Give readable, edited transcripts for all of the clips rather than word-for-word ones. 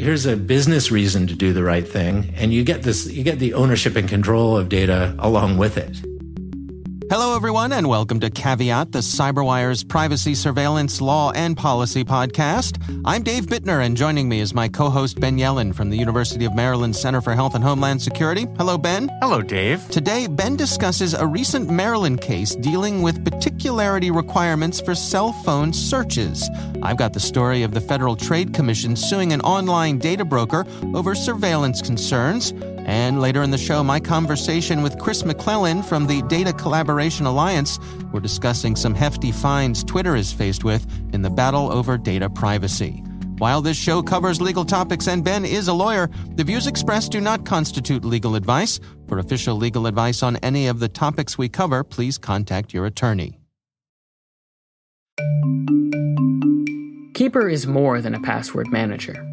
here's a business reason to do the right thing. And you get the ownership and control of data along with it. Hello, everyone, and welcome to Caveat, the CyberWire's privacy, surveillance, law, and policy podcast. I'm Dave Bittner, and joining me is my co-host Ben Yellen from the University of Maryland Center for Health and Homeland Security. Hello, Ben. Hello, Dave. Today, Ben discusses a recent Maryland case dealing with particularity requirements for cell phone searches. I've got the story of the Federal Trade Commission suing an online data broker over surveillance concerns. And later in the show, my conversation with Chris McClellan from the Data Collaboration Alliance. We're discussing some hefty fines Twitter is faced with in the battle over data privacy. While this show covers legal topics and Ben is a lawyer, the views expressed do not constitute legal advice. For official legal advice on any of the topics we cover, please contact your attorney. Keeper is more than a password manager.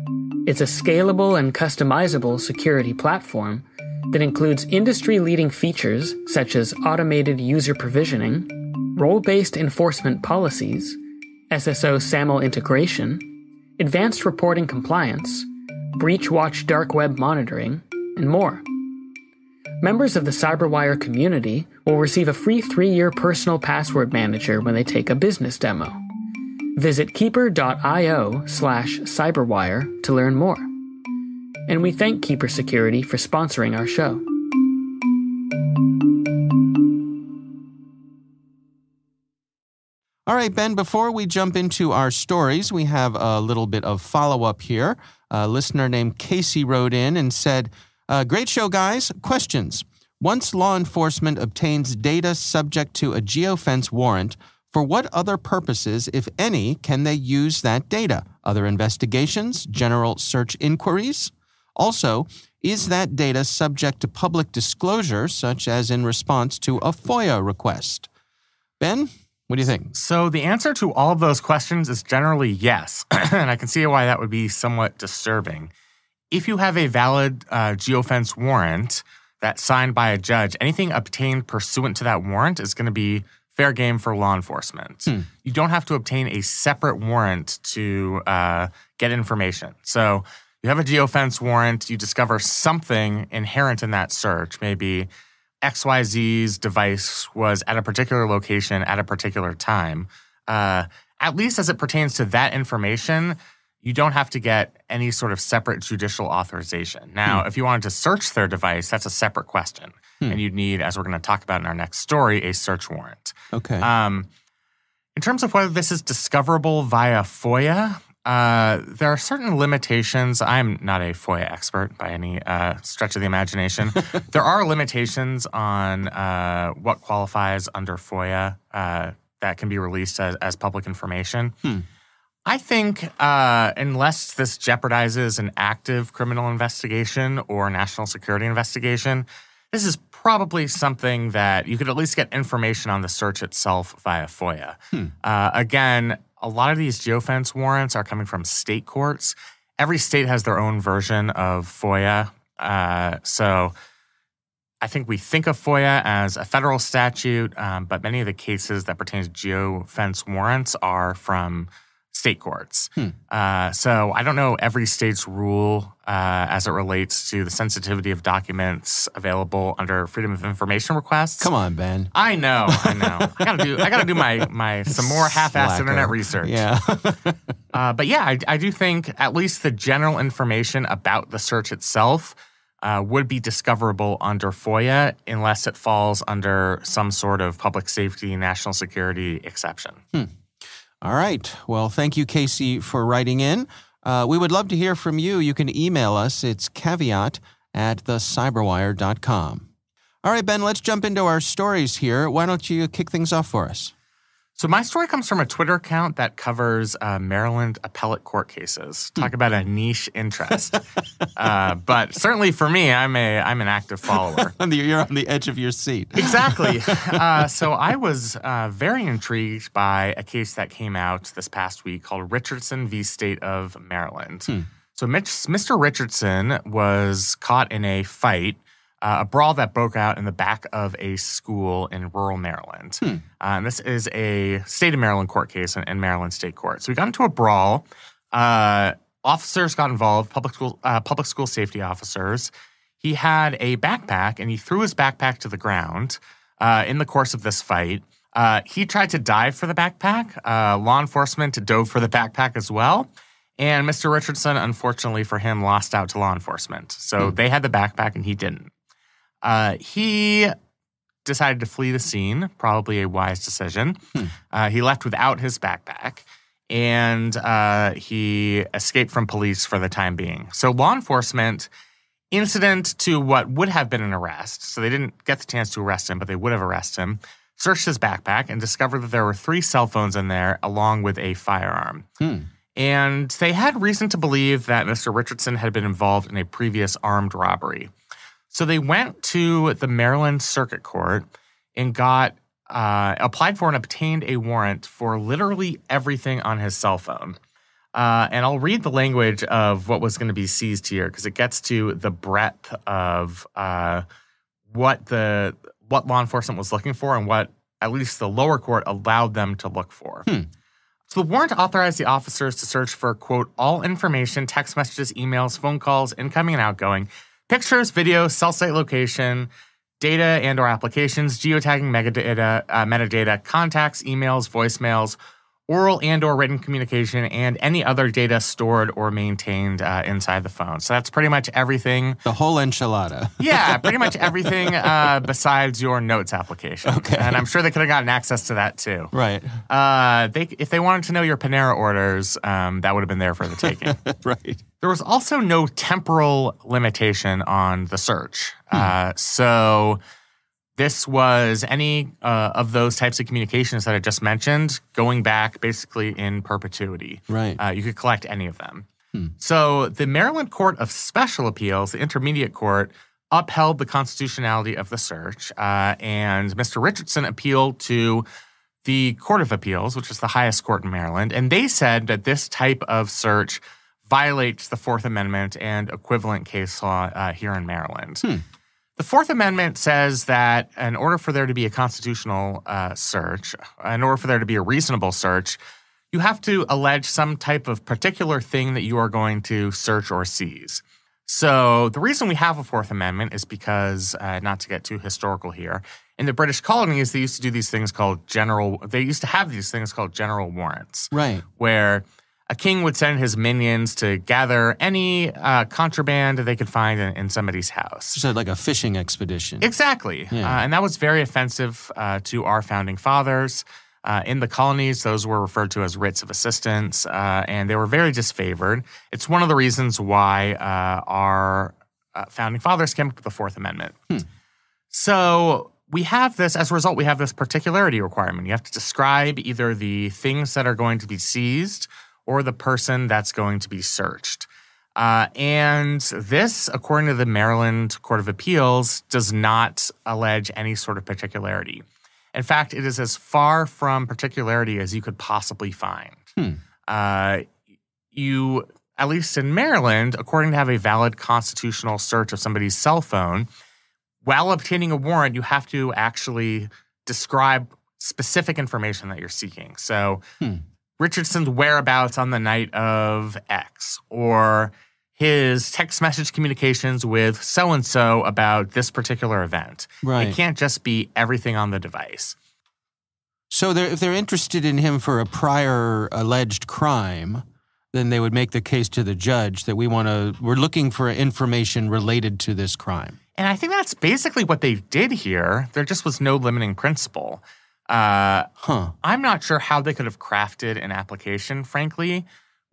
It's a scalable and customizable security platform that includes industry-leading features such as automated user provisioning, role-based enforcement policies, SSO SAML integration, advanced reporting compliance, breach watch dark web monitoring, and more. Members of the CyberWire community will receive a free 3-year personal password manager when they take a business demo. Visit keeper.io/cyberwire to learn more. And we thank Keeper Security for sponsoring our show. All right, Ben, before we jump into our stories, we have a little bit of follow-up here. A listener named Casey wrote in and said, great show, guys. Questions. Once law enforcement obtains data subject to a geofence warrant, for what other purposes, if any, can they use that data? Other investigations? General search inquiries? Also, is that data subject to public disclosure, such as in response to a FOIA request? Ben, what do you think? So the answer to all of those questions is generally yes, and I can see why that would be somewhat disturbing. If you have a valid geofence warrant that's signed by a judge, anything obtained pursuant to that warrant is going to be fair game for law enforcement. You don't have to obtain a separate warrant to get information. So you have a geofence warrant, you discover something inherent in that search. Maybe XYZ's device was at a particular location at a particular time. At least as it pertains to that information, you don't have to get any sort of separate judicial authorization. Now, if you wanted to search their device, that's a separate question. And you'd need, as we're going to talk about in our next story, a search warrant. Okay. In terms of whether this is discoverable via FOIA, there are certain limitations. I'm not a FOIA expert by any stretch of the imagination. There are limitations on what qualifies under FOIA that can be released as public information. I think unless this jeopardizes an active criminal investigation or national security investigation, this is probably something that you could at least get information on the search itself via FOIA. Again, a lot of these geofence warrants are coming from state courts. Every state has their own version of FOIA. So I think we think of FOIA as a federal statute, but many of the cases that pertain to geofence warrants are from state courts. So I don't know every state's rule as it relates to the sensitivity of documents available under Freedom of Information requests. Come on, Ben. I know. I gotta do my some more half-assed internet research. Yeah. But yeah, I do think at least the general information about the search itself would be discoverable under FOIA unless it falls under some sort of public safety, national security exception. All right. Well, thank you, Casey, for writing in. We would love to hear from you. You can email us. It's caveat@thecyberwire.com. All right, Ben, let's jump into our stories here. Why don't you kick things off for us? So my story comes from a Twitter account that covers Maryland appellate court cases. Talk about a niche interest. But certainly for me, I'm an active follower. You're on the edge of your seat. Exactly. So I was very intrigued by a case that came out this past week called Richardson v. State of Maryland. So Mr. Richardson was caught in a fight, a brawl that broke out in the back of a school in rural Maryland. And this is a state of Maryland court case in Maryland State Court. So we got into a brawl. officers got involved, public school safety officers. He had a backpack, and he threw his backpack to the ground in the course of this fight. He tried to dive for the backpack. Law enforcement dove for the backpack as well. And Mr. Richardson, unfortunately for him, lost out to law enforcement. So they had the backpack, and he didn't. He decided to flee the scene, probably a wise decision. He left without his backpack, and he escaped from police for the time being. So law enforcement, incident to what would have been an arrest, so they didn't get the chance to arrest him, but they would have arrested him, searched his backpack and discovered that there were 3 cell phones in there along with a firearm. And they had reason to believe that Mr. Richardson had been involved in a previous armed robbery. So they went to the Maryland Circuit Court and applied for and obtained a warrant for literally everything on his cell phone. And I'll read the language of what was going to be seized here because it gets to the breadth of what law enforcement was looking for and what at least the lower court allowed them to look for. So the warrant authorized the officers to search for, quote, all information, text messages, emails, phone calls, incoming and outgoing, pictures, videos, cell site location, data and or applications, geotagging metadata, contacts, emails, voicemails, oral and or written communication, and any other data stored or maintained inside the phone. So that's pretty much everything. The whole enchilada. Yeah, pretty much everything besides your notes application. Okay. And I'm sure they could have gotten access to that too. Right. If they wanted to know your Panera orders, that would have been there for the taking. Right. There was also no temporal limitation on the search. So this was any of those types of communications that I just mentioned going back basically in perpetuity. Right. You could collect any of them. So the Maryland Court of Special Appeals, the intermediate court, upheld the constitutionality of the search, and Mr. Richardson appealed to the Court of Appeals, which is the highest court in Maryland, and they said that this type of search violates the Fourth Amendment and equivalent case law here in Maryland. The Fourth Amendment says that in order for there to be a constitutional search, in order for there to be a reasonable search, you have to allege some type of particular thing that you are going to search or seize. So the reason we have a Fourth Amendment is because, not to get too historical here, in the British colonies, they used to do these things called general warrants. Right. Where a king would send his minions to gather any contraband they could find in somebody's house. So like a fishing expedition. Exactly. Yeah. And that was very offensive to our founding fathers. In the colonies, those were referred to as writs of assistance, and they were very disfavored. It's one of the reasons why our founding fathers came up with the Fourth Amendment. So we have this, as a result, we have this particularity requirement. You have to describe either the things that are going to be seized or the person that's going to be searched. And this, according to the Maryland Court of Appeals, does not allege any sort of particularity. In fact, it is as far from particularity as you could possibly find. You, at least in Maryland, according to have a valid constitutional search of somebody's cell phone, while obtaining a warrant, you have to actually describe specific information that you're seeking. So Richardson's whereabouts on the night of X, or his text message communications with so-and-so about this particular event. Right. It can't just be everything on the device. So if they're interested in him for a prior alleged crime, then they would make the case to the judge that we're looking for information related to this crime. And I think that's basically what they did here. There just was no limiting principle. I'm not sure how they could have crafted an application, frankly,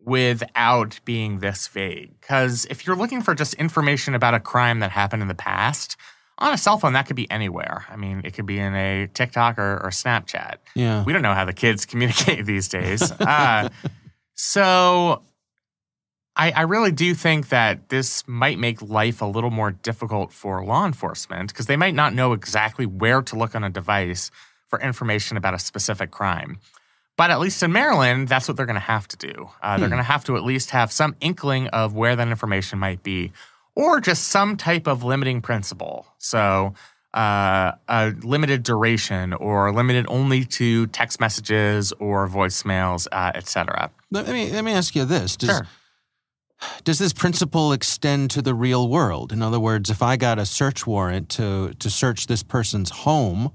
without being this vague. Because if you're looking for just information about a crime that happened in the past, on a cell phone, that could be anywhere. I mean, it could be in a TikTok or Snapchat. Yeah. We don't know how the kids communicate these days. So I really do think that this might make life a little more difficult for law enforcement because they might not know exactly where to look on a device for information about a specific crime. But at least in Maryland, that's what they're going to have to do. They're going to have to at least have some inkling of where that information might be, or just some type of limiting principle. So a limited duration or limited only to text messages or voicemails, et cetera. Let me ask you this. Sure. Does this principle extend to the real world? In other words, if I got a search warrant to search this person's home,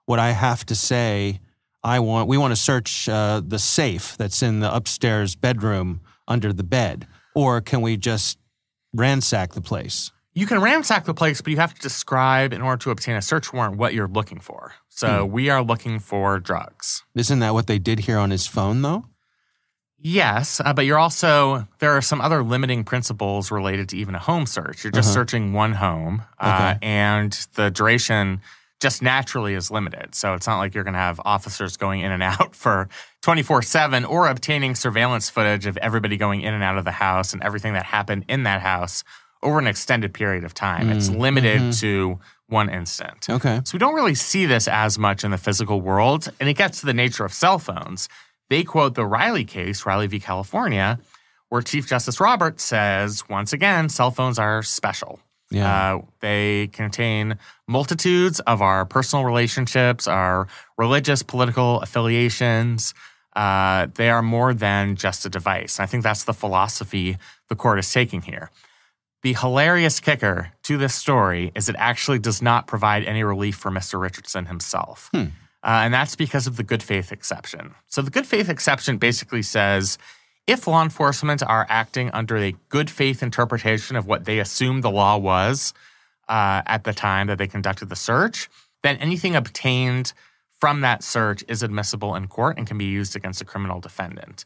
would I have to say, we want to search the safe that's in the upstairs bedroom under the bed? Or can we just ransack the place? You can ransack the place, but you have to describe, in order to obtain a search warrant, what you're looking for. So we are looking for drugs. Isn't that what they did here on his phone, though? Yes, but there are some other limiting principles related to even a home search. You're just searching one home, and the duration just naturally is limited. So it's not like you're going to have officers going in and out for 24/7 or obtaining surveillance footage of everybody going in and out of the house and everything that happened in that house over an extended period of time. It's limited to one instant. Okay. So we don't really see this as much in the physical world, and it gets to the nature of cell phones. They quote the Riley case, Riley v. California, where Chief Justice Roberts says, once again, cell phones are special. Yeah. They contain multitudes of our personal relationships, our religious, political affiliations. They are more than just a device. I think that's the philosophy the court is taking here. The hilarious kicker to this story is it actually does not provide any relief for Mr. Richardson himself. And that's because of the good faith exception. So the good faith exception basically says if law enforcement are acting under a good faith interpretation of what they assumed the law was at the time that they conducted the search, then anything obtained from that search is admissible in court and can be used against a criminal defendant.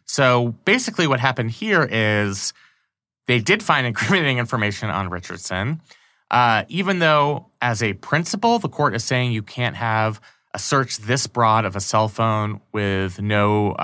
So basically what happened here is they did find incriminating information on Richardson, even though as a principle, the court is saying you can't have a search this broad of a cell phone with no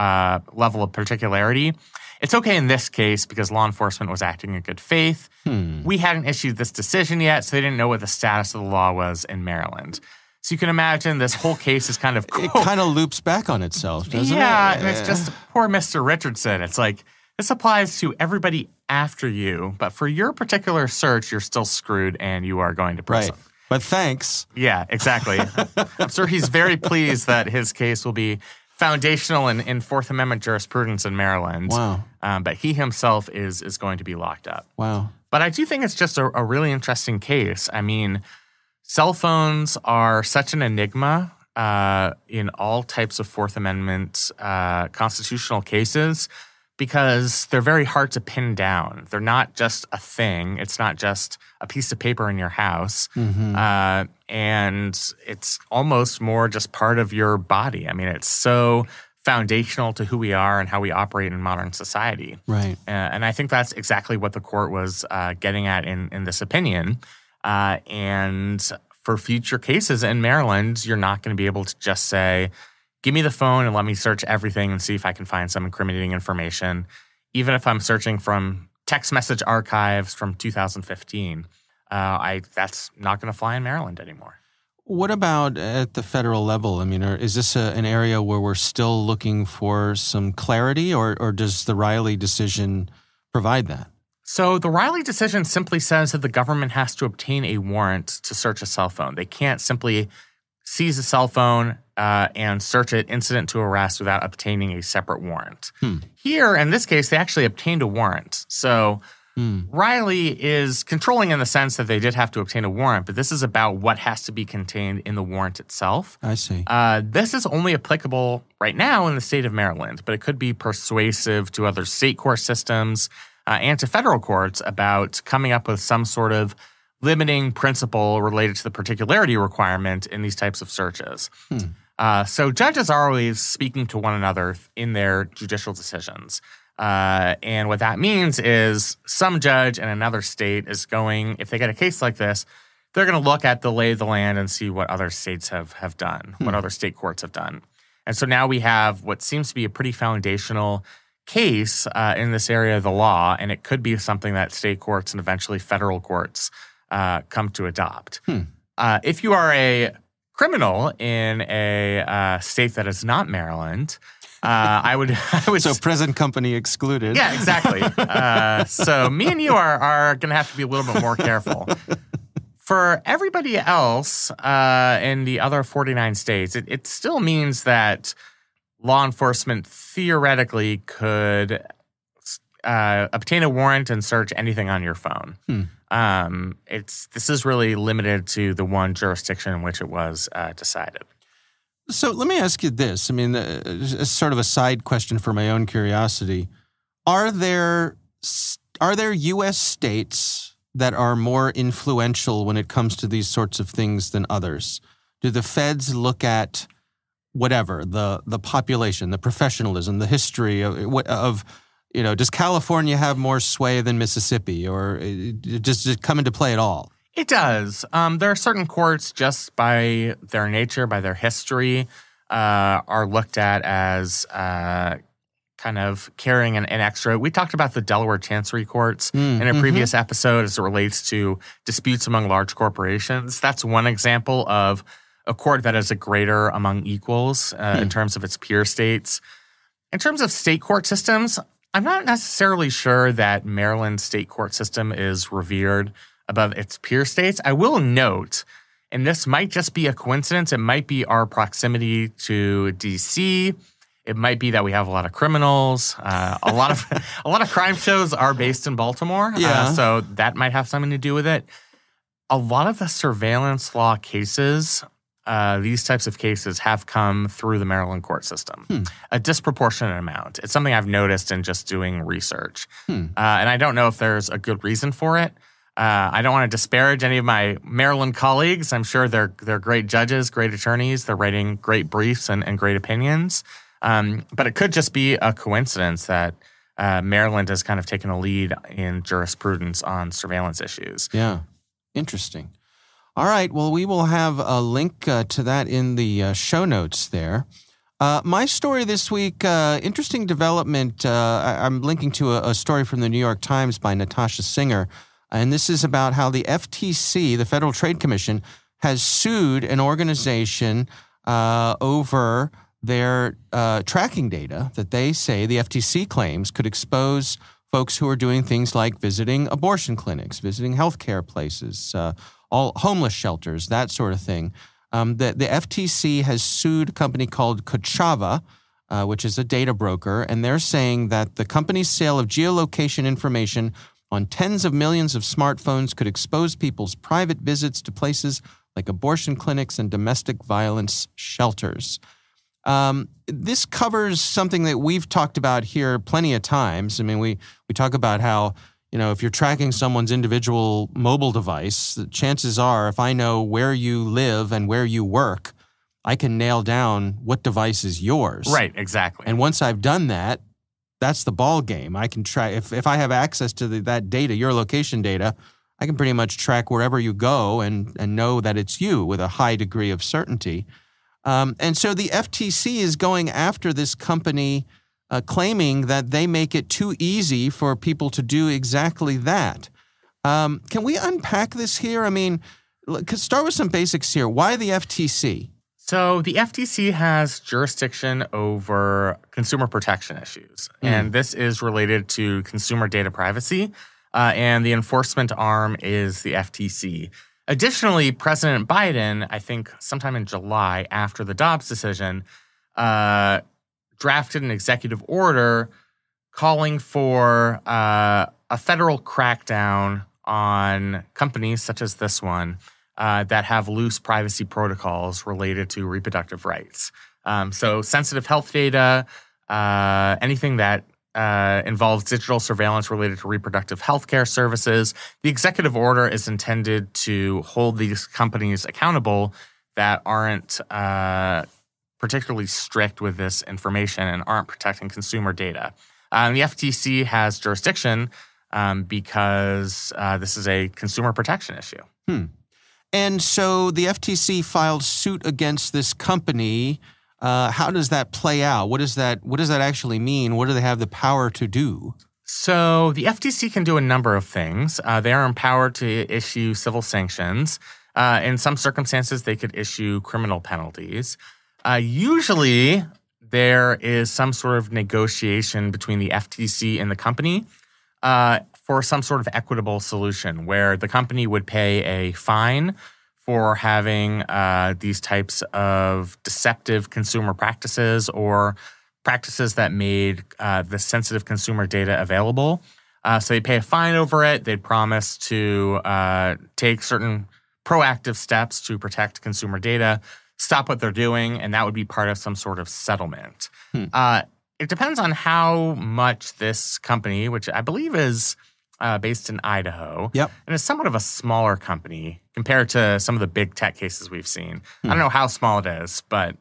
level of particularity. It's okay in this case because law enforcement was acting in good faith. We hadn't issued this decision yet, so they didn't know what the status of the law was in Maryland. So you can imagine this whole case is kind of It kind of loops back on itself, doesn't it? Yeah, and it's just poor Mr. Richardson. It's like this applies to everybody after you, but for your particular search, you're still screwed and you are going to prison. Right. But thanks. Yeah, exactly. I'm sure he's very pleased that his case will be foundational in Fourth Amendment jurisprudence in Maryland. Wow. But he himself is going to be locked up. Wow. But I do think it's just a really interesting case. I mean, cell phones are such an enigma in all types of Fourth Amendment constitutional cases because they're very hard to pin down. They're not just a thing. It's not just a piece of paper in your house. And it's almost more just part of your body. I mean, it's so foundational to who we are and how we operate in modern society. Right. And I think that's exactly what the court was getting at in this opinion. And for future cases in Maryland, you're not going to be able to just say, give me the phone and let me search everything and see if I can find some incriminating information. Even if I'm searching from text message archives from 2015, that's not going to fly in Maryland anymore. What about at the federal level? I mean, is this an area where we're still looking for some clarity, or does the Riley decision provide that? So the Riley decision simply says that the government has to obtain a warrant to search a cell phone. They can't simply seize a cell phone and search it incident to arrest without obtaining a separate warrant. Here, in this case, they actually obtained a warrant. So Riley is controlling in the sense that they did have to obtain a warrant, but this is about what has to be contained in the warrant itself. I see. This is only applicable right now in the state of Maryland, but it could be persuasive to other state court systems and to federal courts about coming up with some sort of limiting principle related to the particularity requirement in these types of searches. So judges are always speaking to one another in their judicial decisions. And what that means is some judge in another state is going, if they get a case like this, they're going to look at the lay of the land and see what other states have done, what other state courts have done. And so now we have what seems to be a pretty foundational case in this area of the law, and it could be something that state courts and eventually federal courts come to adopt. If you are a criminal in a state that is not Maryland, I would. So present company excluded. Yeah, exactly. So me and you are going to have to be a little bit more careful. For everybody else in the other 49 states, it still means that law enforcement theoretically could obtain a warrant and search anything on your phone. This is really limited to the one jurisdiction in which it was decided. So let me ask you this. I mean, as sort of a side question for my own curiosity. Are there U.S. states that are more influential when it comes to these sorts of things than others? Do the feds look at whatever, the population, the professionalism, the history of does California have more sway than Mississippi, or does it come into play at all? It does. There are certain courts, just by their nature, by their history, are looked at as kind of carrying an extra. We talked about the Delaware Chancery Courts in a previous episode as it relates to disputes among large corporations. That's one example of a court that is a greater among equals in terms of its peer states. In terms of state court systems, I'm not necessarily sure that Maryland's state court system is revered above its peer states. I will note, and this might just be a coincidence, it might be our proximity to D.C., it might be that we have a lot of criminals. A lot of crime shows are based in Baltimore, so that might have something to do with it. A lot of the surveillance law cases, these types of cases, have come through the Maryland court system, a disproportionate amount. It's something I've noticed in just doing research, and I don't know if there's a good reason for it. I don't want to disparage any of my Maryland colleagues. I'm sure they're great judges, great attorneys. They're writing great briefs and great opinions. But it could just be a coincidence that Maryland has kind of taken a lead in jurisprudence on surveillance issues. Yeah. Interesting. All right. Well, we will have a link to that in the show notes there. My story this week, interesting development. I'm linking to a story from the New York Times by Natasha Singer. And this is about how the F.T.C., the Federal Trade Commission, has sued an organization over their tracking data that they say the F.T.C. claims could expose folks who are doing things like visiting abortion clinics, visiting healthcare places, all homeless shelters, that sort of thing. The F.T.C. has sued a company called Kochava, which is a data broker, and they're saying that the company's sale of geolocation information on tens of millions of smartphones could expose people's private visits to places like abortion clinics and domestic violence shelters. This covers something that we've talked about here plenty of times. I mean, we talk about how, if you're tracking someone's individual mobile device, the chances are if I know where you live and where you work, I can nail down what device is yours. Right, exactly. And once I've done that, that's the ball game. I can track, if I have access to that data, your location data, I can pretty much track wherever you go and know that it's you with a high degree of certainty. And so the F.T.C. is going after this company, claiming that they make it too easy for people to do exactly that. Can we unpack this here? I mean, start with some basics here. Why the F.T.C.? So the F.T.C. has jurisdiction over consumer protection issues, and this is related to consumer data privacy, and the enforcement arm is the F.T.C. Additionally, President Biden, I think sometime in July after the Dobbs decision, drafted an executive order calling for a federal crackdown on companies such as this one that have loose privacy protocols related to reproductive rights. So sensitive health data, anything that involves digital surveillance related to reproductive health care services. The executive order is intended to hold these companies accountable that aren't particularly strict with this information and aren't protecting consumer data. The F.T.C. has jurisdiction because this is a consumer protection issue. And so the F.T.C. filed suit against this company. How does that play out? What does that actually mean? What do they have the power to do? So the F.T.C. can do a number of things. They are empowered to issue civil sanctions. In some circumstances, they could issue criminal penalties. Usually, there is some sort of negotiation between the F.T.C. and the company for some sort of equitable solution where the company would pay a fine for having these types of deceptive consumer practices or practices that made the sensitive consumer data available. So they'd pay a fine over it. They'd promise to take certain proactive steps to protect consumer data, stop what they're doing, and that would be part of some sort of settlement. It depends on how much this company, which I believe is based in Idaho, and is somewhat of a smaller company compared to some of the big tech cases we've seen. I don't know how small it is, but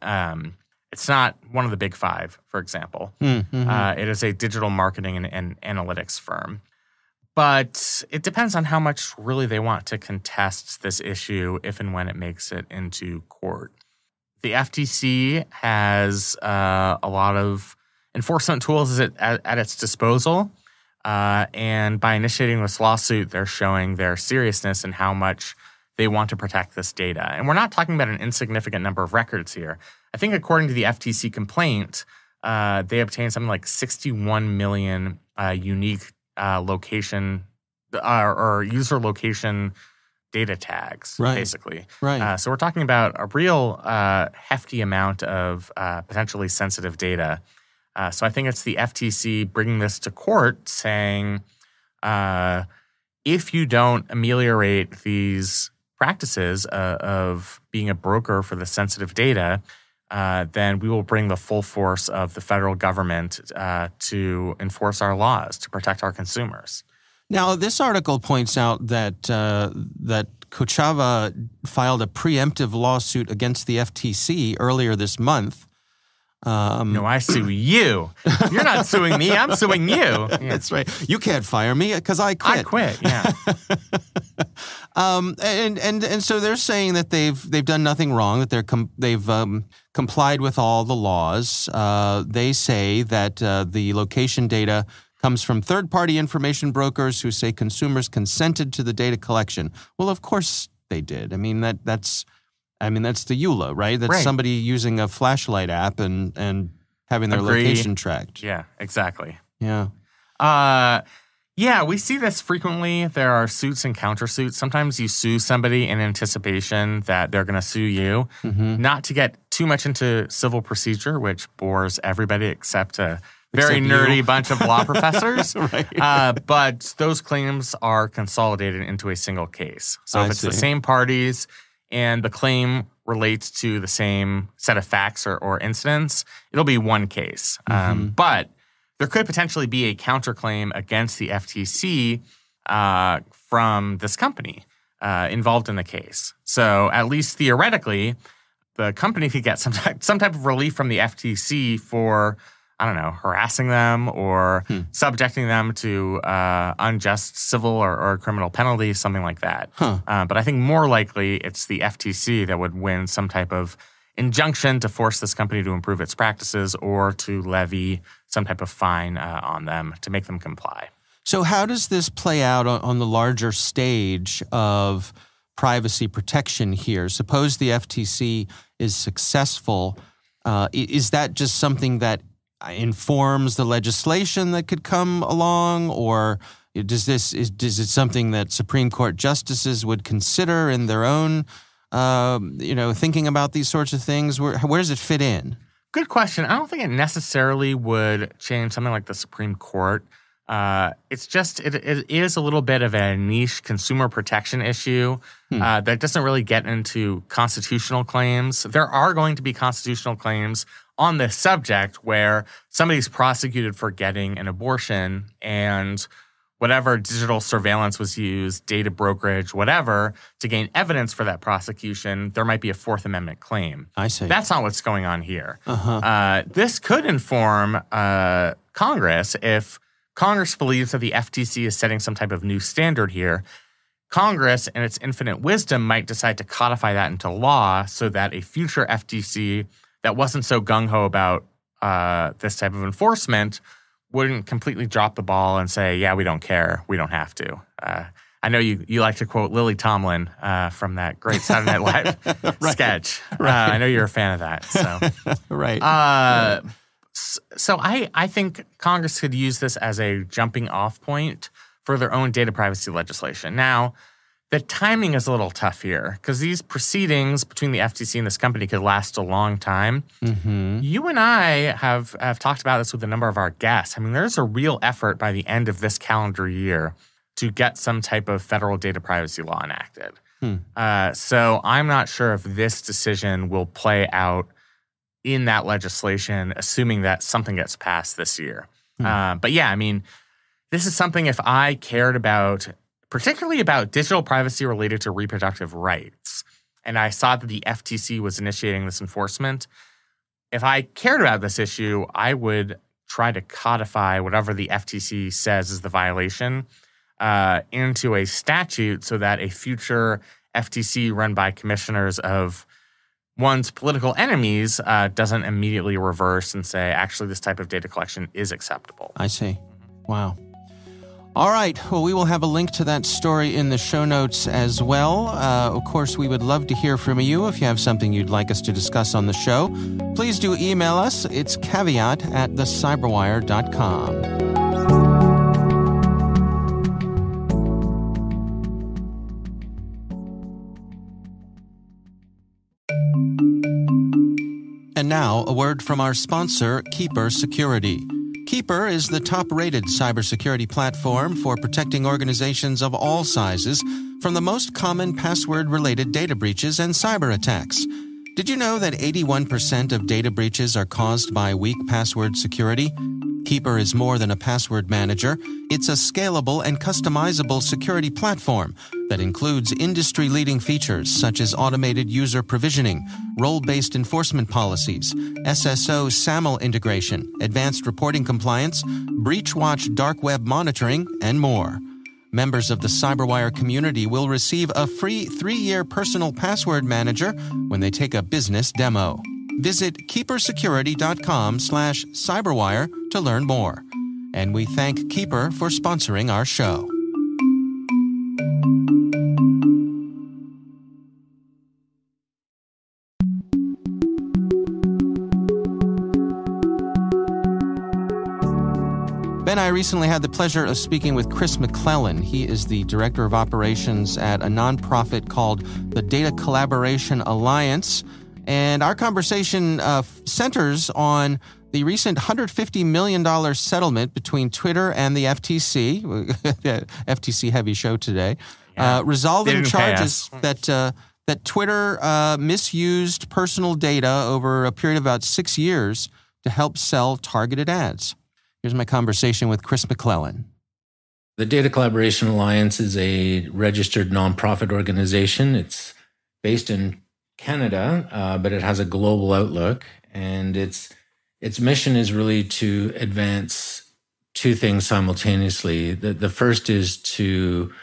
it's not one of the big five, for example. It is a digital marketing and analytics firm. But it depends on how much really they want to contest this issue if and when it makes it into court. The F.T.C. has a lot of enforcement tools at its disposal. And by initiating this lawsuit, they're showing their seriousness and how much they want to protect this data. And we're not talking about an insignificant number of records here. I think according to the F.T.C. complaint, they obtained something like 61 million unique location or user location data tags, basically. So we're talking about a real hefty amount of potentially sensitive data. So I think it's the F.T.C. bringing this to court saying, if you don't ameliorate these practices of being a broker for the sensitive data, then we will bring the full force of the federal government to enforce our laws, to protect our consumers. Now, this article points out that that Kochava filed a preemptive lawsuit against the F.T.C. earlier this month. No, I sue you. You're not suing me. I'm suing you. Yeah. That's right. You can't fire me because I quit. I quit. Yeah. And so they're saying that they've done nothing wrong. That they've complied with all the laws. They say that the location data comes from third-party information brokers who say consumers consented to the data collection. Well, of course they did. I mean that's the EULA, right? That's somebody using a flashlight app and having their location tracked. Yeah, exactly. Yeah. Yeah, we see this frequently. There are suits and countersuits. Sometimes you sue somebody in anticipation that they're going to sue you. Not to get too much into civil procedure, which bores everybody except a very nerdy bunch of law professors. But those claims are consolidated into a single case. So if it's the same parties and the claim relates to the same set of facts or incidents, it'll be one case. But there could potentially be a counterclaim against the F.T.C. From this company involved in the case. So at least theoretically, the company could get some type of relief from the F.T.C. for, I don't know, harassing them or subjecting them to unjust civil or criminal penalties, something like that. But I think more likely it's the F.T.C. that would win some type of injunction to force this company to improve its practices or to levy some type of fine on them to make them comply. So how does this play out on the larger stage of privacy protection here? Suppose the F.T.C. is successful. Is that just something that informs the legislation that could come along, or is it something that Supreme Court justices would consider in their own, thinking about these sorts of things? Where does it fit in? Good question. I don't think it necessarily would change something like the Supreme Court. It's just it is a little bit of a niche consumer protection issue that doesn't really get into constitutional claims. There are going to be constitutional claims on this subject where somebody's prosecuted for getting an abortion and whatever digital surveillance was used, data brokerage, whatever, to gain evidence for that prosecution, there might be a Fourth Amendment claim. I see. That's not what's going on here. This could inform Congress if Congress believes that the F.T.C. is setting some type of new standard here. Congress, in its infinite wisdom, might decide to codify that into law so that a future F.T.C. that wasn't so gung-ho about this type of enforcement wouldn't completely drop the ball and say, yeah, we don't care. We don't have to. I know you like to quote Lily Tomlin from that great Saturday Night Live sketch. I know you're a fan of that. So. So I think Congress could use this as a jumping off point for their own data privacy legislation. Now, The timing is a little tough here because these proceedings between the FTC and this company could last a long time. Mm-hmm. You and I have talked about this with a number of our guests. I mean, there's a real effort by the end of this calendar year to get some type of federal data privacy law enacted. So I'm not sure if this decision will play out in that legislation, assuming that something gets passed this year. But yeah, I mean, this is something if I cared about, particularly about digital privacy related to reproductive rights, and I saw that the FTC was initiating this enforcement, if I cared about this issue, I would try to codify whatever the FTC says is the violation into a statute so that a future FTC run by commissioners of one's political enemies doesn't immediately reverse and say, actually, this type of data collection is acceptable. I see. Wow. All right. Well, we will have a link to that story in the show notes as well. Of course, we would love to hear from you. If you have something you'd like us to discuss on the show, please do email us. It's caveat@thecyberwire.com. And now, a word from our sponsor, Keeper Security. Keeper is the top-rated cybersecurity platform for protecting organizations of all sizes from the most common password-related data breaches and cyber attacks. Did you know that 81% of data breaches are caused by weak password security? Keeper is more than a password manager. It's a scalable and customizable security platform that includes industry-leading features such as automated user provisioning, role-based enforcement policies, SSO SAML integration, advanced reporting compliance, breach-watch dark web monitoring, and more. Members of the CyberWire community will receive a free 3-year personal password manager when they take a business demo. Visit keepersecurity.com/cyberwire to learn more. And we thank Keeper for sponsoring our show. Ben, I recently had the pleasure of speaking with Chris McClellan. He is the Director of Operations at a nonprofit called the Data Collaboration Alliance. And our conversation centers on the recent $150 million settlement between Twitter and the FTC. FTC heavy show today. Resolving charges that Twitter misused personal data over a period of about 6 years to help sell targeted ads. Here's my conversation with Chris McClellan. The Data Collaboration Alliance is a registered nonprofit organization. It's based in Canada, but it has a global outlook. And its mission is really to advance two things simultaneously. The first is to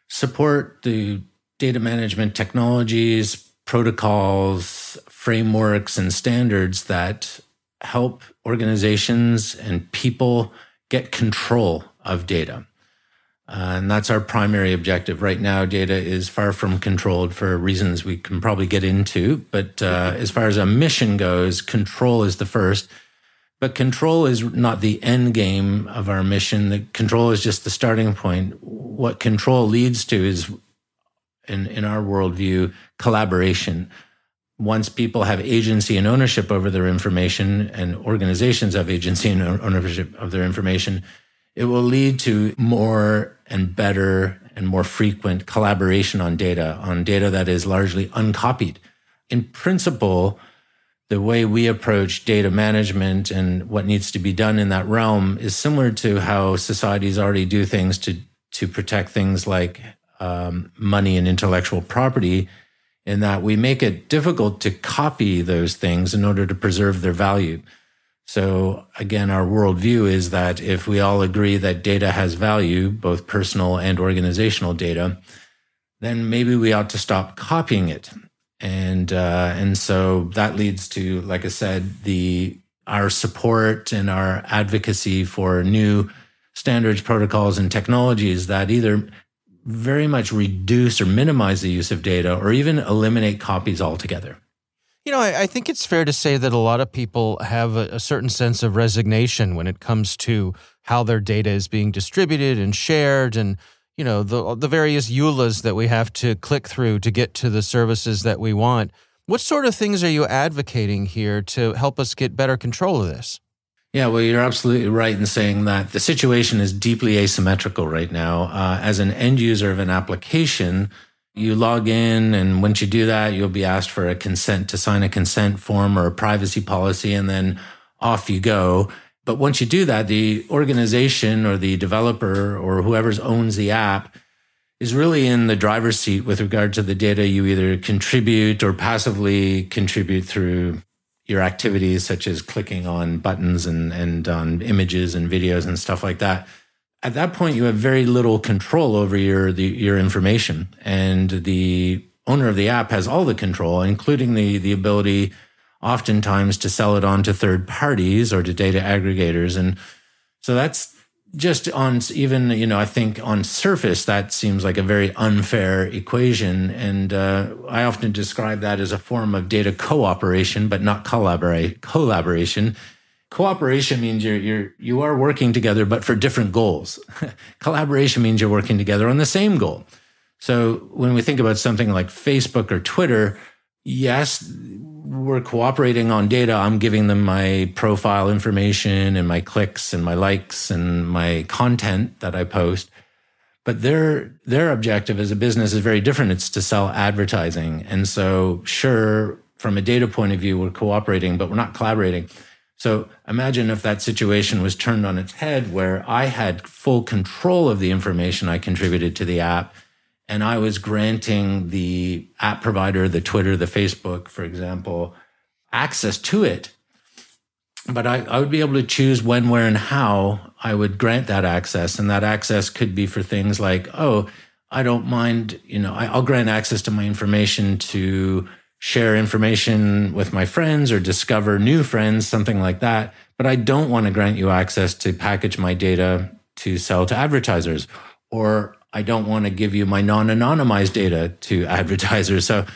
support the data management technologies, protocols, frameworks, and standards that help organizations and people get control of data. And that's our primary objective. Right now, data is far from controlled for reasons we can probably get into. But as far as a mission goes, control is the first. But control is not the end game of our mission. The control is just the starting point. What control leads to is, in our worldview, collaboration. Once people have agency and ownership over their information, and organizations have agency and ownership of their information, it will lead to more and better and more frequent collaboration on data that is largely uncopied. In principle, the way we approach data management and what needs to be done in that realm is similar to how societies already do things to protect things like money and intellectual property, in that we make it difficult to copy those things in order to preserve their value. So again, our worldview is that if we all agree that data has value, both personal and organizational data, then maybe we ought to stop copying it. And so that leads to, like I said, our support and our advocacy for new standards, protocols, and technologies that either very much reduce or minimize the use of data or even eliminate copies altogether. You know, I think it's fair to say that a lot of people have a certain sense of resignation when it comes to how their data is being distributed and shared. And, the various EULAs that we have to click through to get to the services that we want. What sort of things are you advocating here to help us get better control of this? Yeah, well, you're absolutely right in saying that the situation is deeply asymmetrical right now. As an end user of an application, you log in, and once you do that, you'll be asked for a consent to sign a consent form or a privacy policy, and then off you go. But once you do that, the organization or the developer or whoever owns the app is really in the driver's seat with regard to the data you either contribute or passively contribute through your activities, such as clicking on buttons and on images and videos and stuff like that. At that point, you have very little control over your information, and the owner of the app has all the control, including the ability oftentimes to sell it on to third parties or to data aggregators. And so that's just on even, I think on surface, that seems like a very unfair equation. And I often describe that as a form of data cooperation, but not collaboration. Cooperation means you are working together, but for different goals. Collaboration means you're working together on the same goal. So when we think about something like Facebook or Twitter, yes, we're cooperating on data. I'm giving them my profile information and my clicks and my likes and my content that I post. But their objective as a business is very different. It's to sell advertising. And so, sure, from a data point of view, we're cooperating, but we're not collaborating. So imagine if that situation was turned on its head, where I had full control of the information I contributed to the app, and I was granting the app provider, the Twitter, the Facebook, for example, access to it. But I would be able to choose when, where, and how I would grant that access. And that access could be for things like, I don't mind, I'll grant access to my information to share information with my friends or discover new friends, something like that. But I don't want to grant you access to package my data to sell to advertisers, or I don't want to give you my non-anonymized data to advertisers. So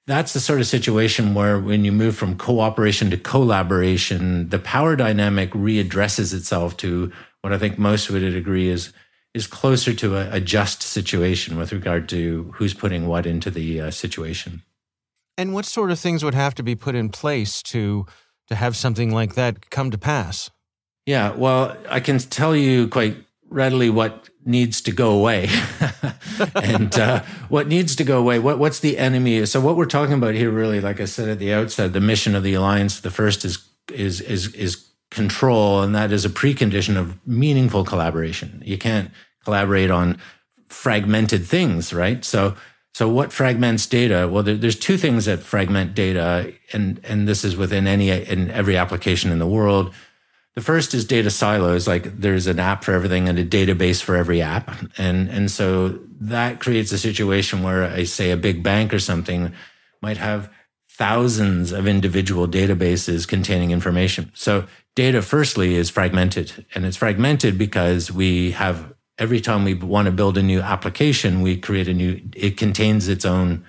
that's the sort of situation where when you move from cooperation to collaboration, the power dynamic readdresses itself to what I think most would agree is closer to a just situation with regard to who's putting what into the situation. And what sort of things would have to be put in place to have something like that come to pass? Yeah, well, I can tell you quite readily what needs to go away. And what needs to go away, what's the enemy? So what we're talking about here, really, like I said at the outset, the mission of the Alliance, the first is control, and that is a precondition of meaningful collaboration. You can't collaborate on fragmented things, right? So what fragments data? Well, there's two things that fragment data, and this is within every application in the world. The first is data silos, like there's an app for everything and a database for every app. And so that creates a situation where, a big bank or something might have thousands of individual databases containing information. So data, firstly, is fragmented. And it's fragmented because every time we want to build a new application, we create it contains its own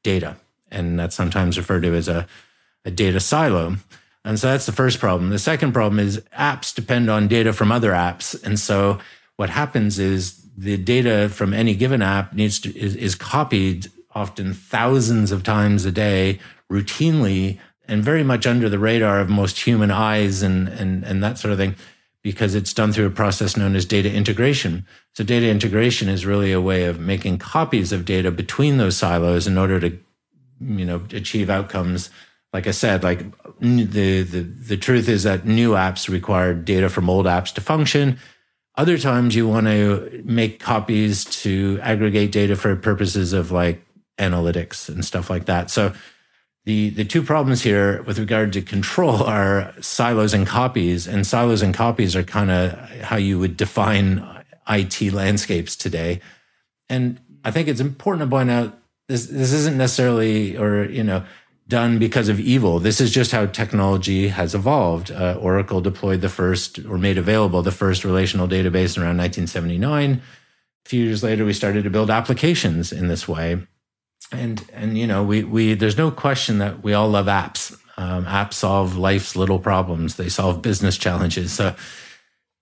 data. And that's sometimes referred to as a data silo. And so that's the first problem. The second problem is apps depend on data from other apps. And so what happens is the data from any given app is copied often thousands of times a day, routinely, and very much under the radar of most human eyes and that sort of thing, because it's done through a process known as data integration. So data integration is really a way of making copies of data between those silos in order to, achieve outcomes. Like I said, like the truth is that new apps require data from old apps to function. Other times you want to make copies to aggregate data for purposes of like analytics and stuff like that. So the two problems here with regard to control are silos and copies. And silos and copies are kind of how you would define IT landscapes today. And I think it's important to point out this isn't necessarily done because of evil. This is just how technology has evolved. Oracle deployed made available the first relational database around 1979. A few years later, we started to build applications in this way. And there's no question that we all love apps. Apps solve life's little problems. They solve business challenges. So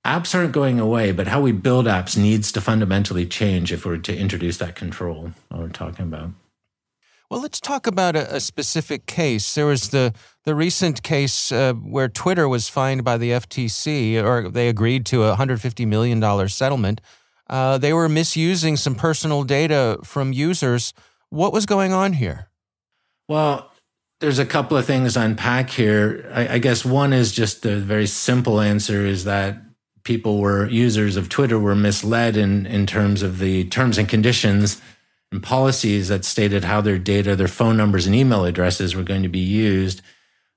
apps aren't going away, but how we build apps needs to fundamentally change if we're to introduce that control we're talking about. Well, let's talk about a specific case. There was the recent case where Twitter was fined by the F.T.C., or they agreed to a $150 million settlement. They were misusing some personal data from users. What was going on here? Well, there's a couple of things to unpack here. I guess one is just the very simple answer is that users of Twitter were misled in terms of the terms and conditions and policies that stated how their data, their phone numbers and email addresses were going to be used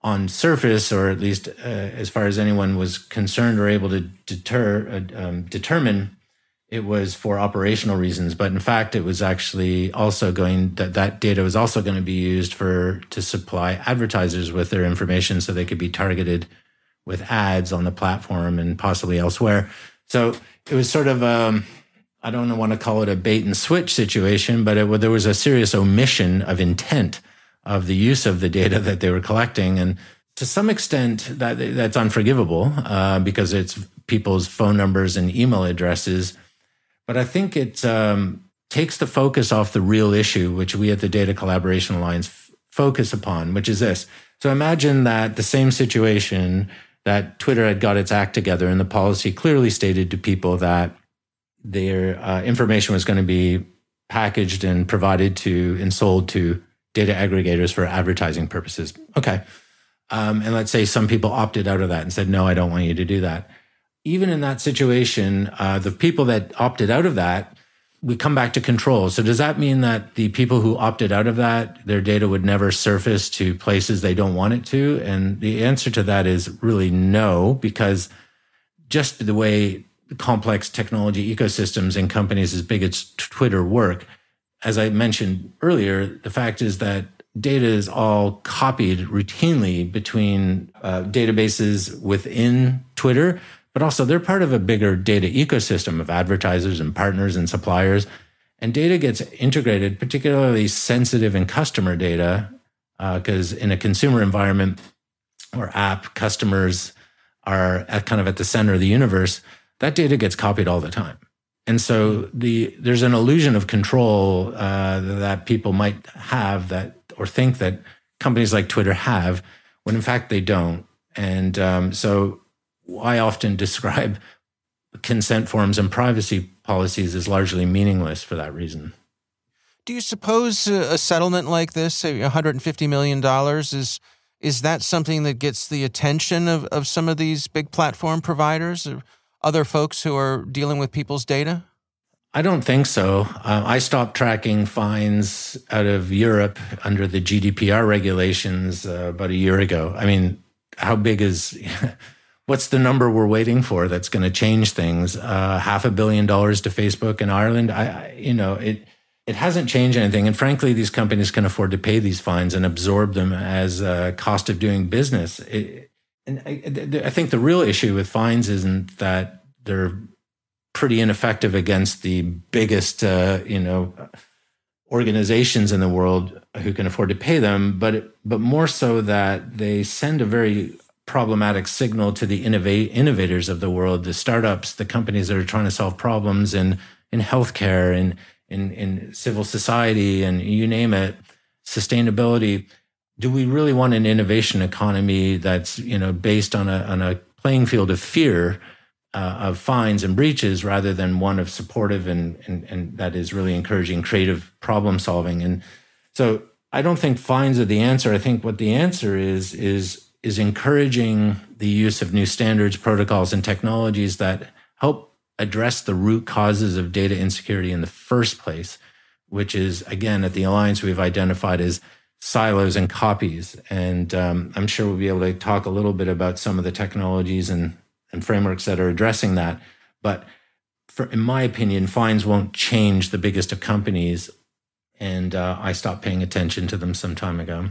on surface, or at least as far as anyone was concerned or able to determine, it was for operational reasons. But in fact, it was actually also that data was also going to be used to supply advertisers with their information so they could be targeted with ads on the platform and possibly elsewhere. So it was sort of I don't want to call it a bait and switch situation, but there was a serious omission of intent of the use of the data that they were collecting. And to some extent, that's unforgivable because it's people's phone numbers and email addresses. But I think it takes the focus off the real issue, which we at the Data Collaboration Alliance focus upon, which is this. So imagine that the same situation that Twitter had got its act together and the policy clearly stated to people that their information was going to be packaged and provided to and sold to data aggregators for advertising purposes. Okay. And let's say some people opted out of that and said, no, I don't want you to do that. Even in that situation, the people that opted out of that, we come back to control. So does that mean that the people who opted out of that, their data would never surface to places they don't want it to? And the answer to that is really no, because just the way complex technology ecosystems in companies as big as Twitter work, as I mentioned earlier, the fact is that data is all copied routinely between databases within Twitter, but also they're part of a bigger data ecosystem of advertisers and partners and suppliers. And data gets integrated, particularly sensitive and customer data, because in a consumer environment or app, customers are kind of at the center of the universe. That data gets copied all the time. And so there's an illusion of control that people might have or think that companies like Twitter have, when in fact they don't. And so I often describe consent forms and privacy policies as largely meaningless for that reason. Do you suppose a settlement like this, $150 million, is that something that gets the attention of some of these big platform providers or other folks who are dealing with people's data? I don't think so. I stopped tracking fines out of Europe under the GDPR regulations about a year ago. I mean, how big what's the number we're waiting for that's going to change things? $500 million to Facebook in Ireland? It hasn't changed anything. And frankly, these companies can afford to pay these fines and absorb them as a cost of doing business. I think the real issue with fines isn't that they're pretty ineffective against the biggest, organizations in the world who can afford to pay them, but more so that they send a very problematic signal to the innovators of the world, the startups, the companies that are trying to solve problems in healthcare and in civil society and you name it, sustainability. Do we really want an innovation economy that's based on a playing field of fear of fines and breaches rather than one of supportive and that is really encouraging creative problem solving? And so I don't think fines are the answer. I think what the answer is encouraging the use of new standards, protocols, and technologies that help address the root causes of data insecurity in the first place, which is, again, at the Alliance, we've identified as silos and copies. And I'm sure we'll be able to talk a little bit about some of the technologies and frameworks that are addressing that. But in my opinion, fines won't change the biggest of companies. And I stopped paying attention to them some time ago.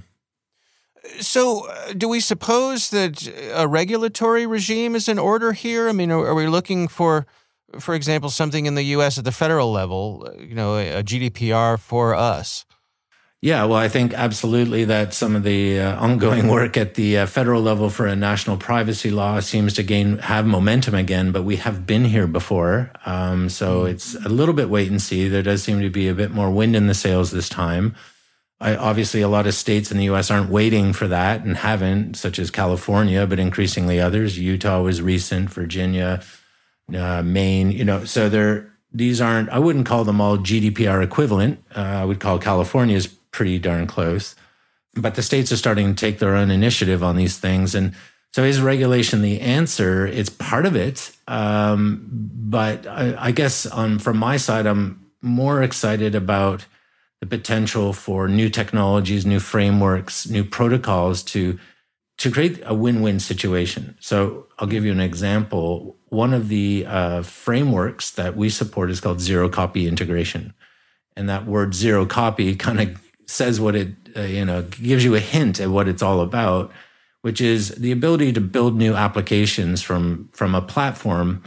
So do we suppose that a regulatory regime is in order here? I mean, are we looking for example, something in the U.S. at the federal level, a GDPR for us? Yeah, well, I think absolutely that some of the ongoing work at the federal level for a national privacy law seems to have momentum again, but we have been here before. So it's a little bit wait and see. There does seem to be a bit more wind in the sails this time. Obviously, a lot of states in the U.S. aren't waiting for that and haven't, such as California, but increasingly others. Utah was recent, Virginia, Maine, so these aren't, I wouldn't call them all GDPR equivalent. I would call California's pretty darn close. But the states are starting to take their own initiative on these things. And so is regulation the answer? It's part of it. But I guess from my side, I'm more excited about the potential for new technologies, new frameworks, new protocols to create a win-win situation. So I'll give you an example. One of the frameworks that we support is called zero copy integration. And that word zero copy kind of says what it, gives you a hint at what it's all about, which is the ability to build new applications from a platform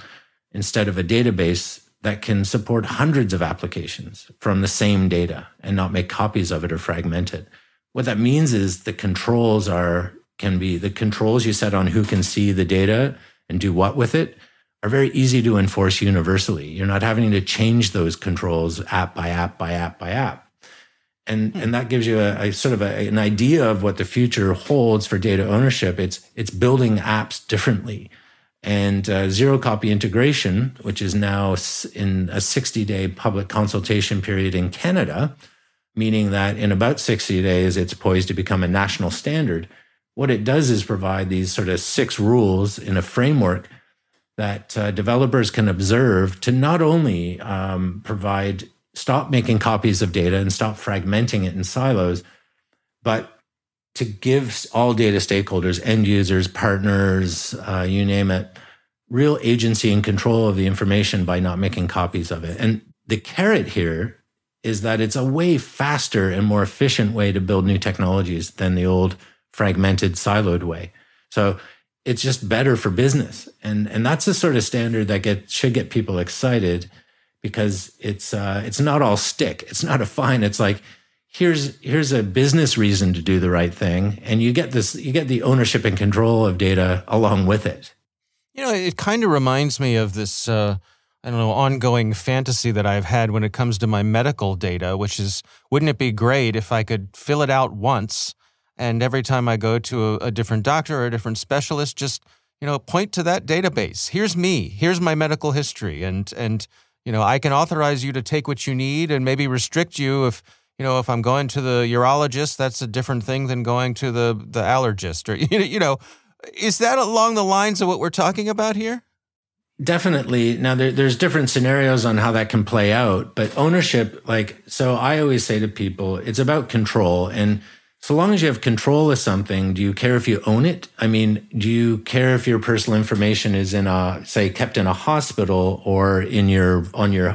instead of a database that can support hundreds of applications from the same data and not make copies of it or fragment it. What that means is the controls you set on who can see the data and do what with it are very easy to enforce universally. You're not having to change those controls app by app by app by app. And that gives you a sort of an idea of what the future holds for data ownership. It's building apps differently. And zero copy integration, which is now in a 60-day public consultation period in Canada, meaning that in about 60 days, it's poised to become a national standard. What it does is provide these sort of 6 rules in a framework that developers can observe to not only stop making copies of data and stop fragmenting it in silos, but to give all data stakeholders, end users, partners, you name it, real agency and control of the information by not making copies of it. And the carrot here is that it's a way faster and more efficient way to build new technologies than the old fragmented, siloed way. So it's just better for business. And that's the sort of standard that should get people excited, because it's not all stick. It's not a fine. It's like, here's a business reason to do the right thing. And you get the ownership and control of data along with it. It kind of reminds me of this, ongoing fantasy that I've had when it comes to my medical data, which is, wouldn't it be great if I could fill it out once and every time I go to a different doctor or a different specialist, just, point to that database. Here's me. Here's my medical history. And I can authorize you to take what you need and maybe restrict you if I'm going to the urologist, that's a different thing than going to the allergist. Or, is that along the lines of what we're talking about here? Definitely. Now, there's different scenarios on how that can play out, but ownership, so I always say to people, it's about control. And so long as you have control of something, do you care if you own it? I mean, do you care if your personal information is kept in a hospital or on your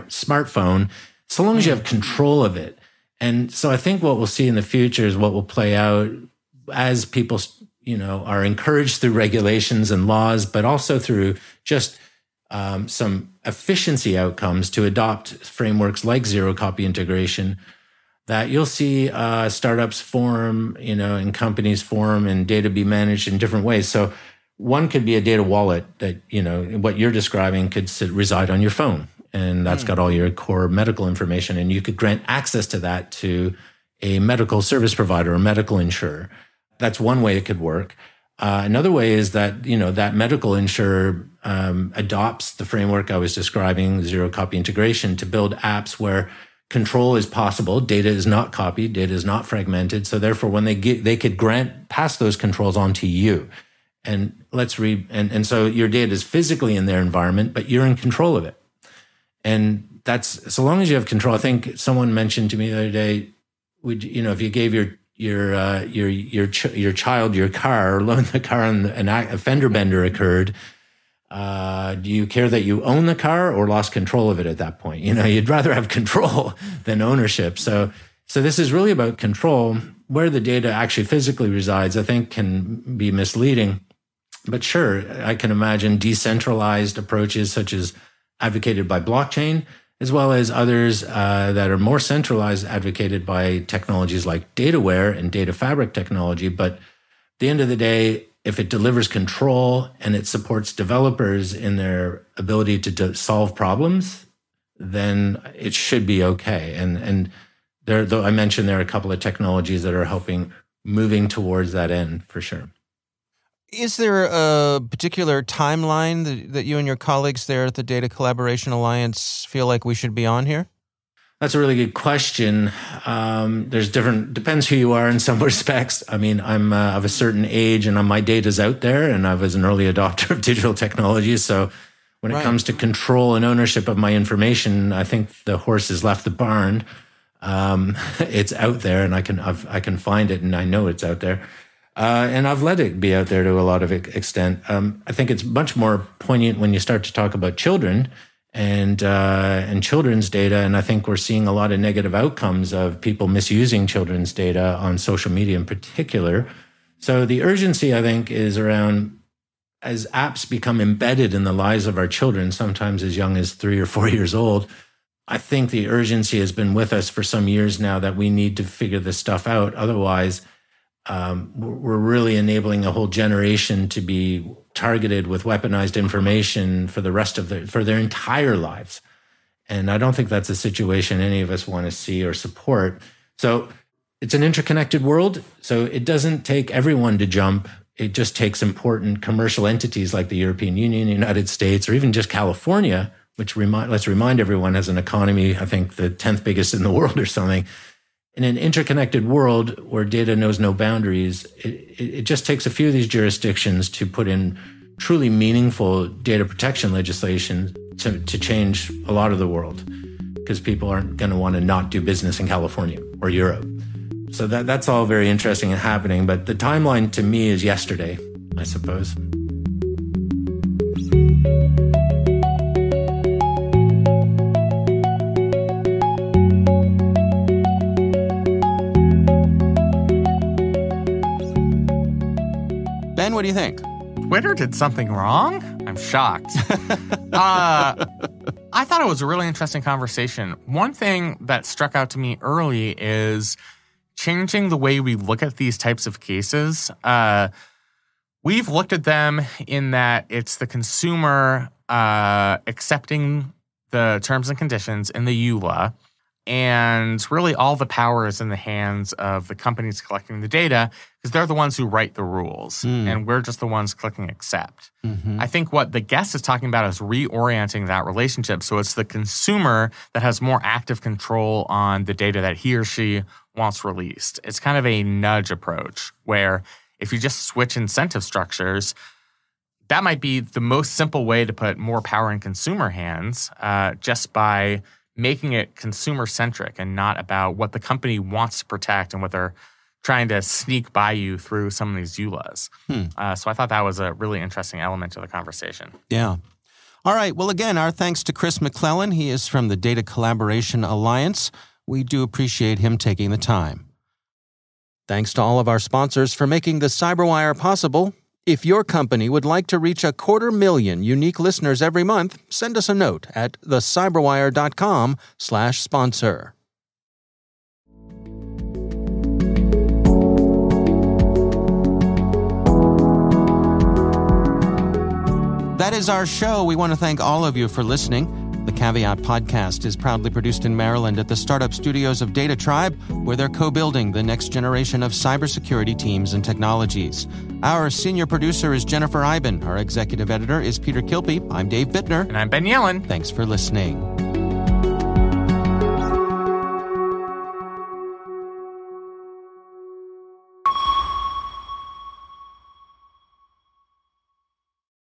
smartphone? So long as you have control of it. And so I think what we'll see in the future is what will play out as people, are encouraged through regulations and laws, but also through just some efficiency outcomes to adopt frameworks like zero copy integration, that you'll see startups form, and companies form and data be managed in different ways. So one could be a data wallet that, what you're describing could reside on your phone. And that's got all your core medical information. And you could grant access to that to a medical service provider or medical insurer. That's one way it could work. Another way is that, that medical insurer adopts the framework I was describing, zero copy integration, to build apps where control is possible. Data is not copied. Data is not fragmented. So therefore, when they could pass those controls on to you. And and so your data is physically in their environment, but you're in control of it. And that's, so long as you have control. I think someone mentioned to me the other day, if you gave your child your car, or loaned the car and a fender bender occurred, do you care that you own the car or lost control of it at that point? You'd rather have control than ownership. So this is really about control. Where the data actually physically resides, I think, can be misleading. But sure, I can imagine decentralized approaches such as advocated by blockchain as well as others that are more centralized, advocated by technologies like DataWare and data fabric technology. But at the end of the day, if it delivers control and it supports developers in their ability to solve problems, then it should be okay. And there, though I mentioned there are a couple of technologies that are helping moving towards that end for sure. Is there a particular timeline that you and your colleagues there at the Data Collaboration Alliance feel like we should be on here? That's a really good question. Depends who you are in some respects. I mean, I'm of a certain age and my data's out there, and I was an early adopter of digital technologies. So when it comes to control and ownership of my information, I think the horse has left the barn. It's out there, and I can find it, and I know it's out there. And I've let it be out there to a lot of extent. I think it's much more poignant when you start to talk about children and children's data. And I think we're seeing a lot of negative outcomes of people misusing children's data on social media in particular. So the urgency, I think, is around as apps become embedded in the lives of our children, sometimes as young as 3 or 4 years old. I think the urgency has been with us for some years now that we need to figure this stuff out. Otherwise, we're really enabling a whole generation to be targeted with weaponized information for the rest of for their entire lives. And I don't think that's a situation any of us want to see or support. So it's an interconnected world. So it doesn't take everyone to jump. It just takes important commercial entities like the European Union, United States, or even just California, which let's remind everyone has an economy, I think the 10th biggest in the world or something. In an interconnected world where data knows no boundaries, it just takes a few of these jurisdictions to put in truly meaningful data protection legislation to change a lot of the world, because people aren't going to want to not do business in California or Europe. So that's all very interesting and happening. But the timeline to me is yesterday, I suppose. Ben, what do you think? Twitter did something wrong? I'm shocked. I thought it was a really interesting conversation. One thing that struck out to me early is changing the way we look at these types of cases. We've looked at them in that it's the consumer accepting the terms and conditions in the EULA, and really all the power is in the hands of the companies collecting the data, because they're the ones who write the rules, and we're just the ones clicking accept. Mm-hmm. I think what the guest is talking about is reorienting that relationship, so it's the consumer that has more active control on the data that he or she wants released. It's kind of a nudge approach, where if you just switch incentive structures, that might be the most simple way to put more power in consumer hands, just by making it consumer-centric and not about what the company wants to protect and what they're trying to sneak by you through some of these EULAs. So I thought that was a really interesting element to the conversation. Yeah. All right. Well, again, our thanks to Chris McClellan. He is from the Data Collaboration Alliance. We do appreciate him taking the time. Thanks to all of our sponsors for making the Cyberwire possible. If your company would like to reach 250,000 unique listeners every month, send us a note at thecyberwire.com/sponsor. That is our show. We want to thank all of you for listening. The Caveat podcast is proudly produced in Maryland at the startup studios of Data Tribe, where they're co-building the next generation of cybersecurity teams and technologies. Our senior producer is Jennifer Iben. Our executive editor is Peter Kilpie. I'm Dave Bittner. And I'm Ben Yellen. Thanks for listening.